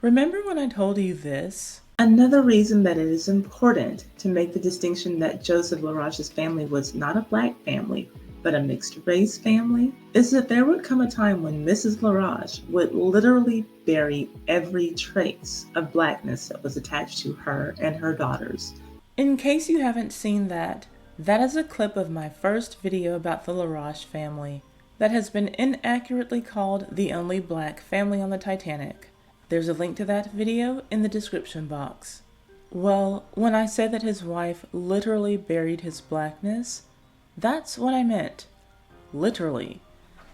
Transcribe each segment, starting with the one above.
Remember when I told you this? Another reason that it is important to make the distinction that Joseph LaRoche's family was not a black family, but a mixed race family, is that there would come a time when Mrs. LaRoche would literally bury every trace of blackness that was attached to her and her daughters. In case you haven't seen that, that is a clip of my first video about the LaRoche family that has been inaccurately called the only black family on the Titanic. There's a link to that video in the description box. Well, when I said that his wife literally buried his blackness, that's what I meant. Literally.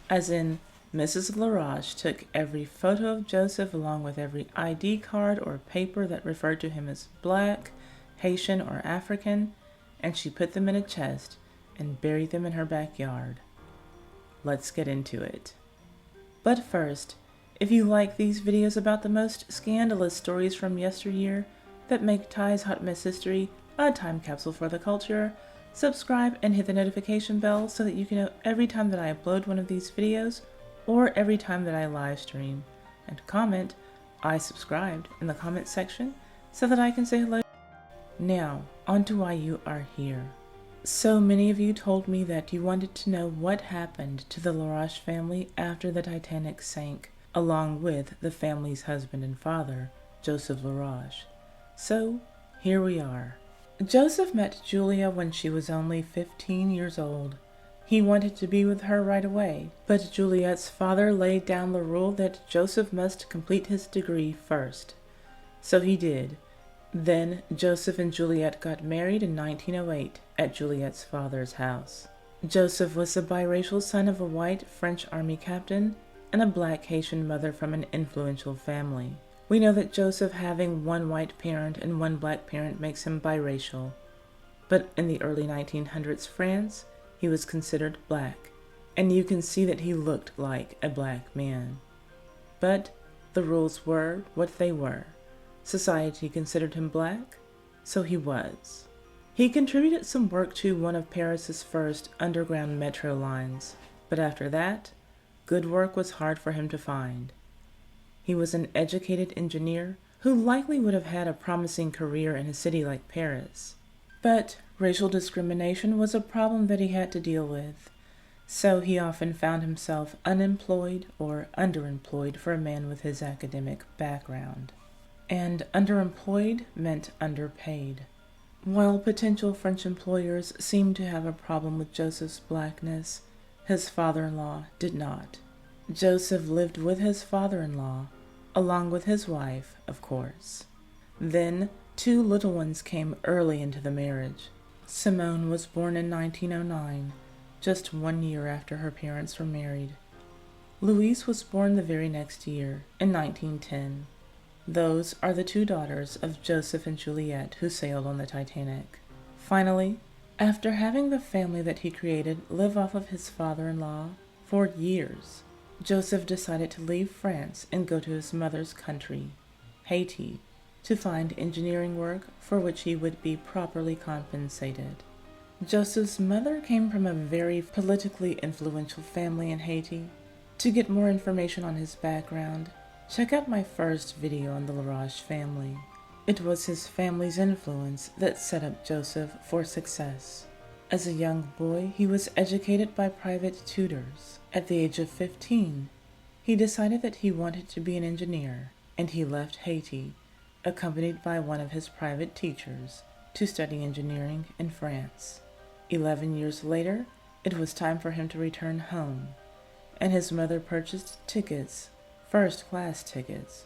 As in, Mrs. LaRoche took every photo of Joseph along with every ID card or paper that referred to him as black, Haitian, or African, and she put them in a chest and buried them in her backyard. Let's get into it. But first, if you like these videos about the most scandalous stories from yesteryear that make Ty's Hot Mess History a time capsule for the culture, subscribe and hit the notification bell so that you can know every time that I upload one of these videos or every time that I live stream. And comment, I subscribed, in the comment section so that I can say hello. Now, on to why you are here. So many of you told me that you wanted to know what happened to the LaRoche family after the Titanic sank, along with the family's husband and father, Joseph LaRoche. So, here we are. Joseph met Julia when she was only 15 years old. He wanted to be with her right away, but Juliet's father laid down the rule that Joseph must complete his degree first. So he did. Then Joseph and Juliet got married in 1908 at Juliet's father's house. Joseph was the biracial son of a white French army captain and a black Haitian mother from an influential family. We know that Joseph having one white parent and one black parent makes him biracial. But in the early 1900s France, he was considered black, and you can see that he looked like a black man. But the rules were what they were. Society considered him black, so he was. He contributed some work to one of Paris's first underground metro lines, but after that, good work was hard for him to find. He was an educated engineer who likely would have had a promising career in a city like Paris. But racial discrimination was a problem that he had to deal with, so he often found himself unemployed or underemployed for a man with his academic background. And underemployed meant underpaid. While potential French employers seemed to have a problem with Joseph's blackness, his father-in-law did not. Joseph lived with his father-in-law, along with his wife, of course. Then, two little ones came early into the marriage. Simone was born in 1909, just 1 year after her parents were married. Louise was born the very next year, in 1910. Those are the two daughters of Joseph and Juliet who sailed on the Titanic. Finally, after having the family that he created live off of his father-in-law for years, Joseph decided to leave France and go to his mother's country, Haiti, to find engineering work for which he would be properly compensated. Joseph's mother came from a very politically influential family in Haiti. To get more information on his background, check out my first video on the LaRoche family. It was his family's influence that set up Joseph for success. As a young boy, he was educated by private tutors. At the age of 15, he decided that he wanted to be an engineer, and he left Haiti, accompanied by one of his private teachers, to study engineering in France. 11 years later, it was time for him to return home, and his mother purchased tickets, first-class tickets,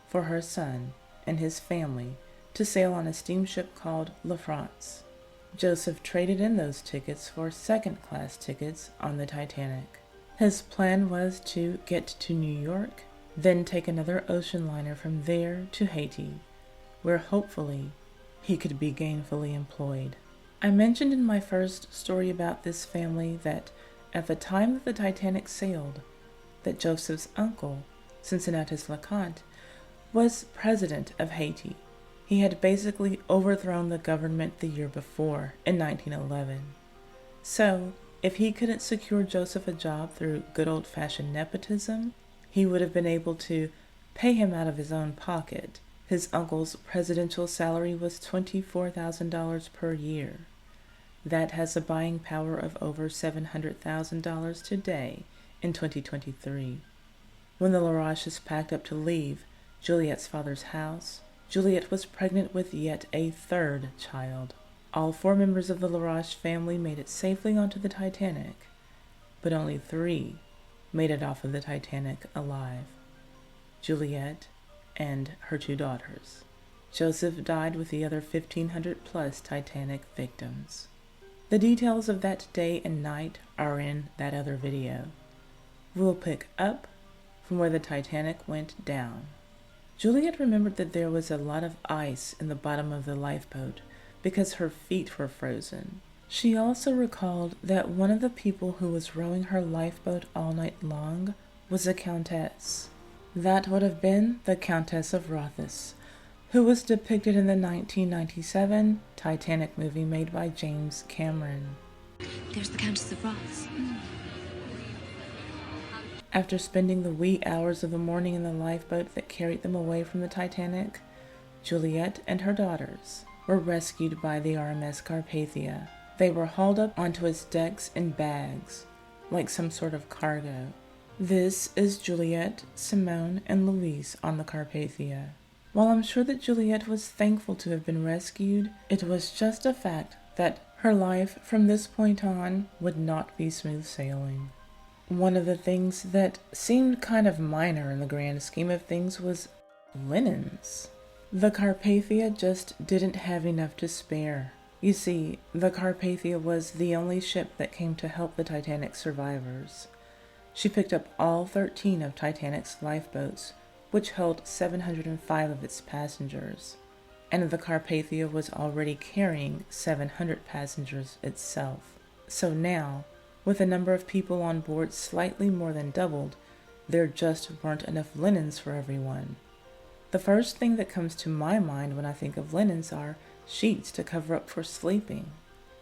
for her son and his family to sail on a steamship called La France. Joseph traded in those tickets for second-class tickets on the Titanic. His plan was to get to New York, then take another ocean liner from there to Haiti, where hopefully he could be gainfully employed. I mentioned in my first story about this family that at the time that the Titanic sailed, that Joseph's uncle, Cincinnatus LeConte, was president of Haiti. He had basically overthrown the government the year before, in 1911. So, if he couldn't secure Joseph a job through good old-fashioned nepotism, he would have been able to pay him out of his own pocket. His uncle's presidential salary was $24,000 per year. That has a buying power of over $700,000 today in 2023. When the LaRoches packed up to leave Juliet's father's house, Juliet was pregnant with yet a third child. All 4 members of the LaRoche family made it safely onto the Titanic, but only 3 made it off of the Titanic alive: Juliet and her 2 daughters. Joseph died with the other 1,500 plus Titanic victims. The details of that day and night are in that other video. We'll pick up from where the Titanic went down. Juliet remembered that there was a lot of ice in the bottom of the lifeboat because her feet were frozen. She also recalled that one of the people who was rowing her lifeboat all night long was a countess. That would have been the Countess of Rothus, who was depicted in the 1997 Titanic movie made by James Cameron. There's the Countess of Rothus. After spending the wee hours of the morning in the lifeboat that carried them away from the Titanic, Juliet and her daughters were rescued by the RMS Carpathia. They were hauled up onto its decks in bags, like some sort of cargo. This is Juliet, Simone, and Louise on the Carpathia. While I'm sure that Juliet was thankful to have been rescued, it was just a fact that her life from this point on would not be smooth sailing. One of the things that seemed kind of minor in the grand scheme of things was linens. The Carpathia just didn't have enough to spare. You see, the Carpathia was the only ship that came to help the Titanic's survivors. She picked up all 13 of Titanic's lifeboats, which held 705 of its passengers, and the Carpathia was already carrying 700 passengers itself. So now, with the number of people on board slightly more than doubled, there just weren't enough linens for everyone. The first thing that comes to my mind when I think of linens are sheets to cover up for sleeping.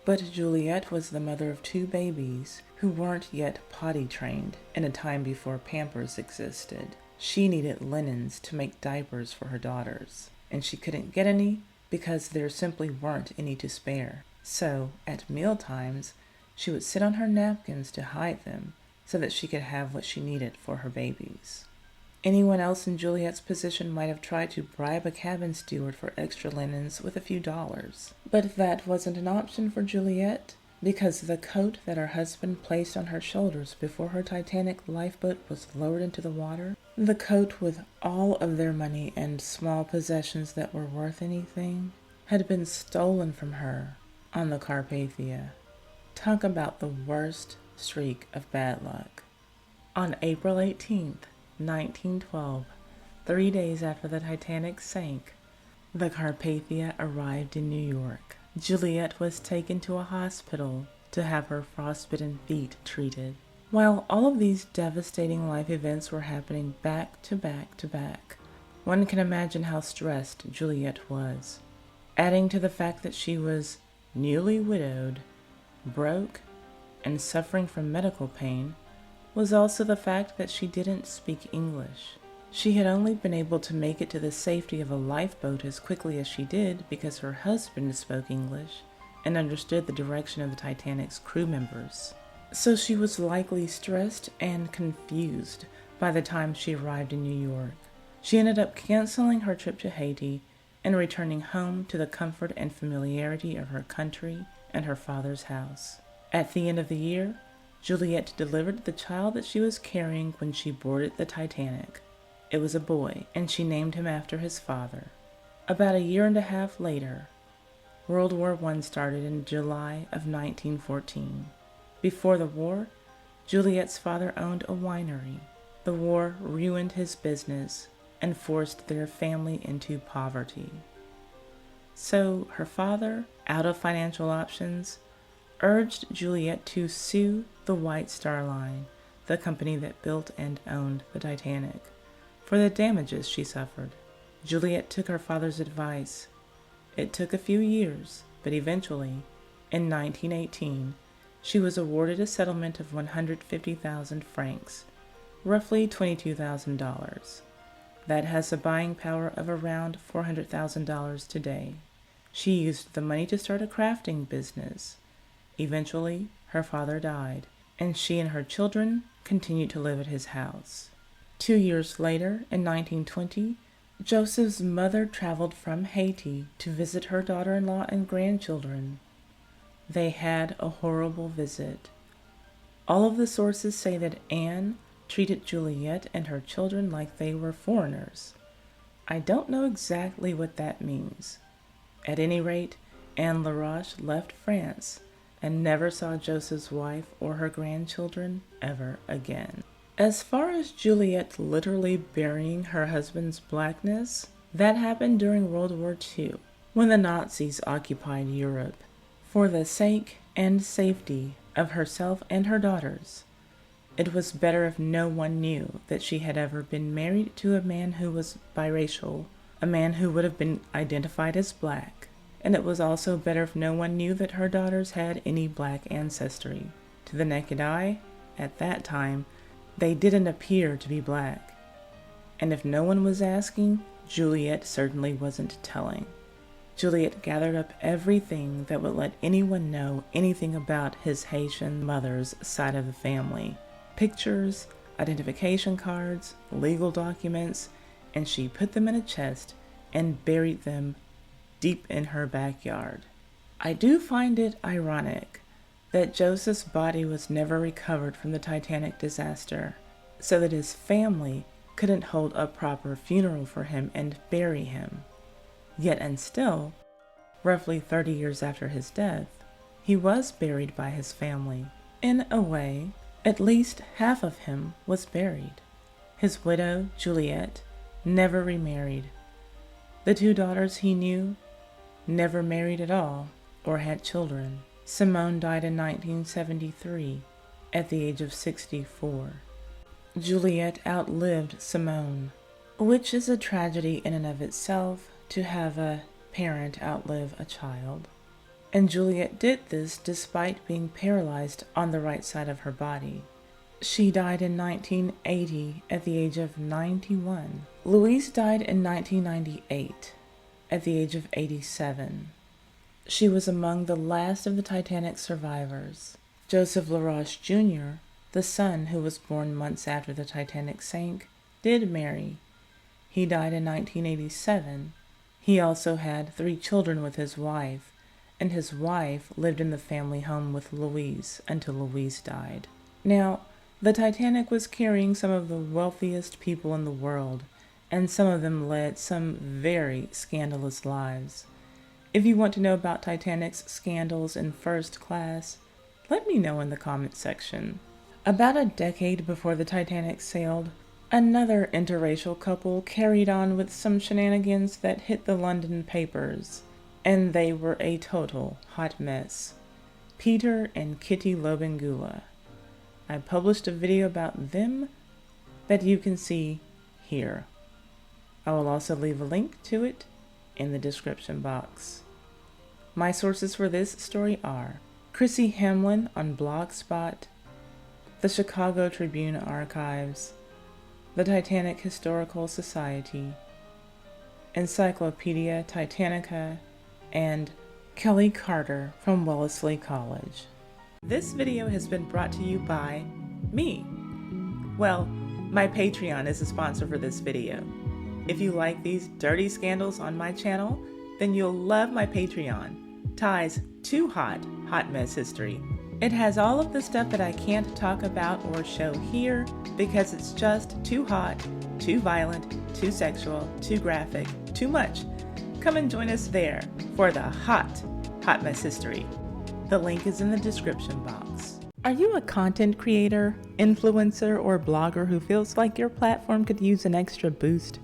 But Juliet was the mother of 2 babies who weren't yet potty trained in a time before Pampers existed. She needed linens to make diapers for her daughters, and she couldn't get any because there simply weren't any to spare. So, at meal times, she would sit on her napkins to hide them so that she could have what she needed for her babies. Anyone else in Juliet's position might have tried to bribe a cabin steward for extra linens with a few dollars. But that wasn't an option for Juliet, because the coat that her husband placed on her shoulders before her Titanic lifeboat was lowered into the water, the coat with all of their money and small possessions that were worth anything, had been stolen from her on the Carpathia. Talk about the worst streak of bad luck. On April 18th, 1912, 3 days after the Titanic sank, the Carpathia arrived in New York. Juliet was taken to a hospital to have her frostbitten feet treated. While all of these devastating life events were happening back to back to back, one can imagine how stressed Juliet was. Adding to the fact that she was newly widowed, broke, and suffering from medical pain was also the fact that she didn't speak English. She had only been able to make it to the safety of a lifeboat as quickly as she did because her husband spoke English and understood the direction of the Titanic's crew members. So she was likely stressed and confused by the time she arrived in New York. She ended up canceling her trip to Haiti and returning home to the comfort and familiarity of her country and her father's house. At the end of the year, Juliet delivered the child that she was carrying when she boarded the Titanic. It was a boy, and she named him after his father. About a year and a half later, World War I started in July of 1914. Before the war, Juliet's father owned a winery. The war ruined his business and forced their family into poverty. So her father, out of financial options, urged Juliet to sue the White Star Line, the company that built and owned the Titanic, for the damages she suffered. Juliet took her father's advice. It took a few years, but eventually, in 1918, she was awarded a settlement of 150,000 francs, roughly $22,000. that has a buying power of around $400,000 today. She used the money to start a crafting business. Eventually, her father died, and she and her children continued to live at his house. 2 years later, in 1920, Joseph's mother traveled from Haiti to visit her daughter-in-law and grandchildren. They had a horrible visit. All of the sources say that Anne treated Juliette and her children like they were foreigners. I don't know exactly what that means. At any rate, Anne LaRoche left France and never saw Joseph's wife or her grandchildren ever again. As far as Juliette literally burying her husband's blackness, that happened during World War II, when the Nazis occupied Europe. For the sake and safety of herself and her daughters, it was better if no one knew that she had ever been married to a man who was biracial, a man who would have been identified as black, and it was also better if no one knew that her daughters had any black ancestry. To the naked eye, at that time, they didn't appear to be black. And if no one was asking, Juliette certainly wasn't telling. Juliette gathered up everything that would let anyone know anything about his Haitian mother's side of the family. Pictures, identification cards, legal documents, and she put them in a chest and buried them deep in her backyard. I do find it ironic that Joseph's body was never recovered from the Titanic disaster, so that his family couldn't hold a proper funeral for him and bury him. Yet and still, roughly 30 years after his death, he was buried by his family. In a way, at least half of him was buried. His widow, Juliette, never remarried. The 2 daughters he knew never married at all or had children. Simone died in 1973 at the age of 64. Juliette outlived Simone, which is a tragedy in and of itself to have a parent outlive a child. And Juliette did this despite being paralyzed on the right side of her body. She died in 1980 at the age of 91. Louise died in 1998 at the age of 87. She was among the last of the Titanic survivors. Joseph LaRoche Jr., the son who was born months after the Titanic sank, did marry. He died in 1987. He also had 3 children with his wife, and his wife lived in the family home with Louise until Louise died. Now, the Titanic was carrying some of the wealthiest people in the world, and some of them led some very scandalous lives. If you want to know about Titanic's scandals in first class, let me know in the comment section. About a decade before the Titanic sailed, another interracial couple carried on with some shenanigans that hit the London papers, and they were a total hot mess. Peter and Kitty Lobengula. I published a video about them that you can see here. I will also leave a link to it in the description box. My sources for this story are Chrissy Hamlin on Blogspot, the Chicago Tribune Archives, the Titanic Historical Society, Encyclopedia Titanica, and Kelly Carter from Wellesley College. This video has been brought to you by me. Well, my Patreon is a sponsor for this video. If you like these dirty scandals on my channel, then you'll love my Patreon, Ty's Too Hot Mess History. It has all of the stuff that I can't talk about or show here because it's just too hot, too violent, too sexual, too graphic, too much. Come and join us there for the hot mess history. The link is in the description box. Are you a content creator, influencer, or blogger who feels like your platform could use an extra boost?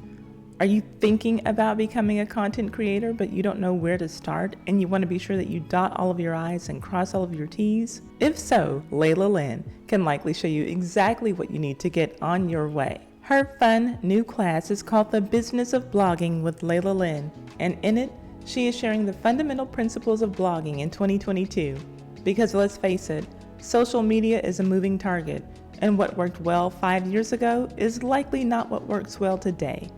Are you thinking about becoming a content creator, but you don't know where to start, and you want to be sure that you dot all of your I's and cross all of your T's? If so, Layla Lynn can likely show you exactly what you need to get on your way. Her fun new class is called The Business of Blogging with Layla Lynn, and in it, she is sharing the fundamental principles of blogging in 2022. Because let's face it, social media is a moving target, and what worked well 5 years ago is likely not what works well today.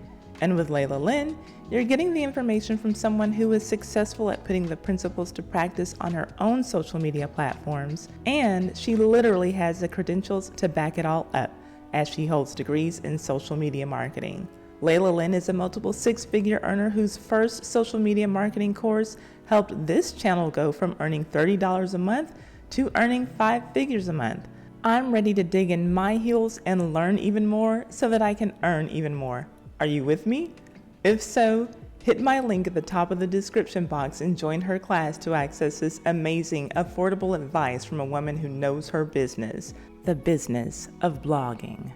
And with Layla Lynn, you're getting the information from someone who is successful at putting the principles to practice on her own social media platforms, and she literally has the credentials to back it all up, as she holds degrees in social media marketing. Layla Lynn is a multiple six-figure earner whose first social media marketing course helped this channel go from earning $30 a month to earning 5 figures a month. I'm ready to dig in my heels and learn even more so that I can earn even more. Are you with me? If so, hit my link at the top of the description box and join her class to access this amazing, affordable advice from a woman who knows her business, the business of blogging.